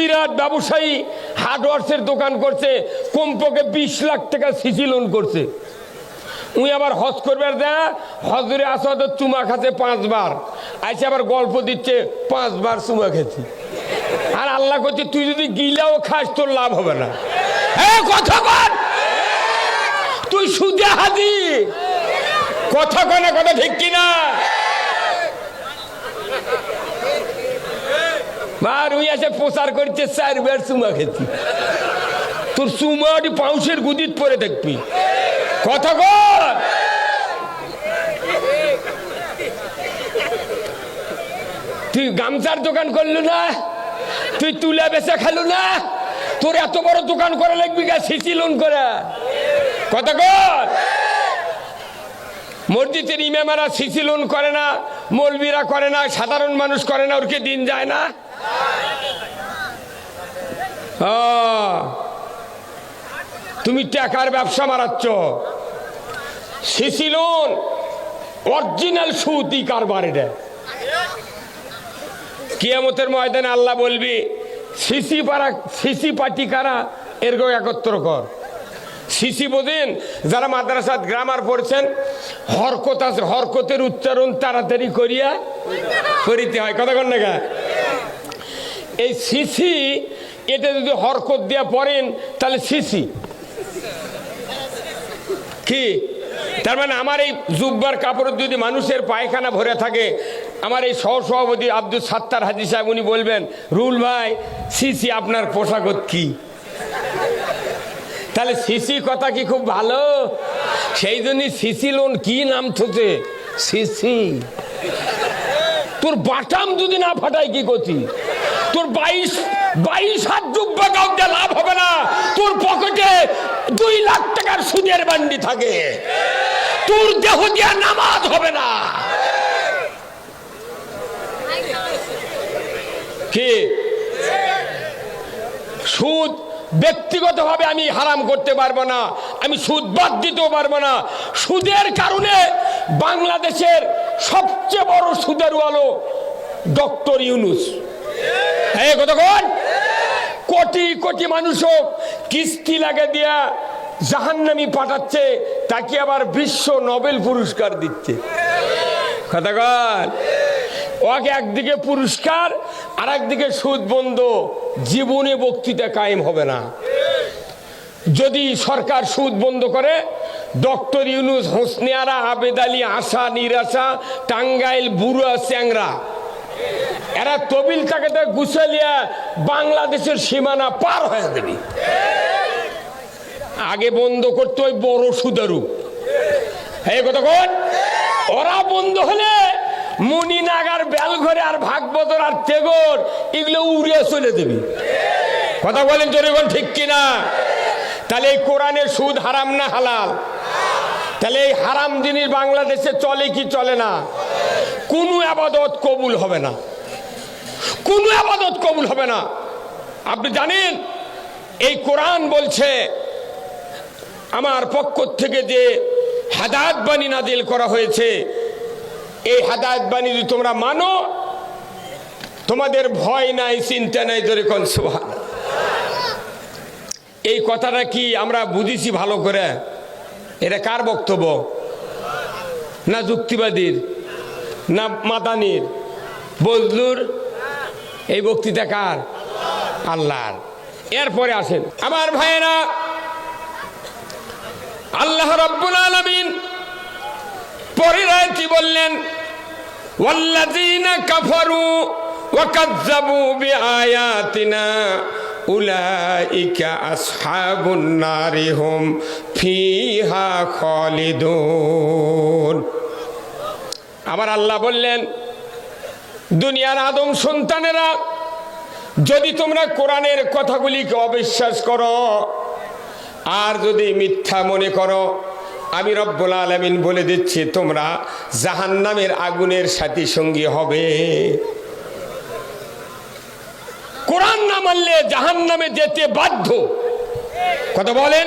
বিরাট ব্যবসায়ী হার্ডওয়ার্সের দোকান করছে, কমপক্ষে 20 লাখ টাকা সিসি লোন করছে। উনি আবার হজ করবার দেয়, হজরে আসাদ চুমা খাচ্ছে 5 বার, আইসে আবার গল্প দিচ্ছে 5 বার চুমা খেয়েছি। আর আল্লাহ করছে তুই যদি গিলাও খাস তোর লাভ হবে না। কথা বল, তুই সুদে হাজি, কথা কয় না, কথা ঠিক কিনা? আর ওই এসে প্রচার করছে 4 বার চুমা খেয়েছি। তোর চুমাটি পাউসের গুদিত পরে দেখবি। কথা কর, তুই গামছার দোকান করলু না, তুই তুলা বেচা খেলু না, তোর এত বড় দোকান করা লাগবি গা সিসি লোন করে? কথা কর। মসজিদের ইমামেরা সিসি লোন করে না, মৌলবীরা করে না, সাধারণ মানুষ করে না, ওরকে দিন যায় না। তুমি টাকার ব্যবসা মারাচ্ছ। সিসি লোন অরিজিনাল সুদি কারবার। এটা কিয়ামতের ময়দানে আল্লাহ বলবি সিসি পার্টি কারা, এরকম একত্র কর। সিসি বোঝেন যারা মাদ্রাসাত গ্রামার পড়ছেন, হরকত আছে, হরকতের উচ্চারণ তাড়াতাড়ি করিয়া করিতে হয়। কথা কন না? এই সিসি এটা যদি হরকত দিয়া পড়েন তাহলে সিসি কি? তার মানে আমার এই জুব্বার কাপড় যদি মানুষের পায়খানা ভরে থাকে, আমার এই সহসভাপতি আব্দুল সাত্তার হাজী সাহেব উনি বলবেন, রুল ভাই সিসি আপনার পোশাকত কি? তাহলে সিসি কথা কি খুব ভালো? সেই জন্য সিসি লোন কি নাম থুতে সিসি। তোর বাটাম যদি না ফাটাই কি করছি? তোর 22 হাত জুব্বা কাউকে লাভ হবে না। তোর পকেটে 2 লাখ টাকার সুদের বান্ডি থাকে, তোর দেহ দিয়া নামাজ হবে না। কি সুদ ব্যক্তিগতভাবে আমি হারাম করতে পারবো না, আমি সুদ বাদ দিতেও পারবো না। সুদের কারণে বাংলাদেশের সবচেয়ে বড় সুদের হলো ডক্টর ইউনূস। হ্যাঁ কতক্ষণ কোটি কোটি মানুষও কিস্তি লাগে দিয়া জাহান্নামী পাঠাচ্ছে, তাকে আবার বিশ্ব নোবেল পুরস্কার দিচ্ছে। কতক্ষণ ওকে একদিকে পুরস্কার আর একদিকে সুদ বন্ধ। জীবনে বক্তৃতা কায়েম হবে না। যদি সরকার সুদ বন্ধ করে, ডক্টর ইউনূস, হোসনে আরা, আবেদ আলী, আশা নিরাশা, টাঙ্গাইল বুড়া চ্যাংরা, এরা তবিল তাকে গুছালিয়া বাংলাদেশের সীমানা পার হয়ে দেবে। আগে বন্ধ করতে ওই বড় সুদারু। এই কতক্ষণ ওরা বন্ধ হলে মুনিনাগার, বেলঘরে আর ভাগবতর আর তেগর এগুলো উড়িয়ে চলে দেবে। কথা বলেন জনগণ, ঠিক কিনা? তাহলে এই কোরআনের সুদ হারাম না হালাল? তাহলে এই হারাম জিনিস বাংলাদেশে চলে কি চলে না? কোনো আবাদত কবুল হবে না, কোনো আবাদত কবুল হবে না। আপনি জানেন এই কোরআন বলছে আমার পক্ষ থেকে যে হেদায়েত বাণী নাজিল করা হয়েছে, এই হেদায়েত বাণী যদি তোমরা মানো, তোমাদের ভয় নাই, চিন্তা নাই। জোরে কোন সুবহানাল্লাহ। এই কথাটা কি আমরা বুঝেছি ভালো করে? এটা কার বক্তব্য? না যুক্তিবাদীর, না মাদানির, বজলুর? এই বক্তৃতা কার? আল্লাহর। এরপরে আসেন আমার ভাইয়েরা, আল্লাহ রাব্বুল আলামিন পরের আয়াতে বললেন, ওয়াল্লাযীনা কাফারু ওয়া কাযযাবু বিআয়াতিনা উলাইকা আসহাবুন নারি হুম ফিহা খালিদুন। আবার আল্লাহ বললেন, দুনিয়ার আদম সন্তানেরা, যদি তোমরা কোরআনের কথাগুলিকে অবিশ্বাস করো আর যদি মিথ্যা মনে করো, আমি রব্বুল আলামিন বলে দিচ্ছি তোমরা জাহান্নামের আগুনের সাথী সঙ্গী হবে। কোরআন না মানলে জাহান্নামে যেতে বাধ্য। কথা বলেন।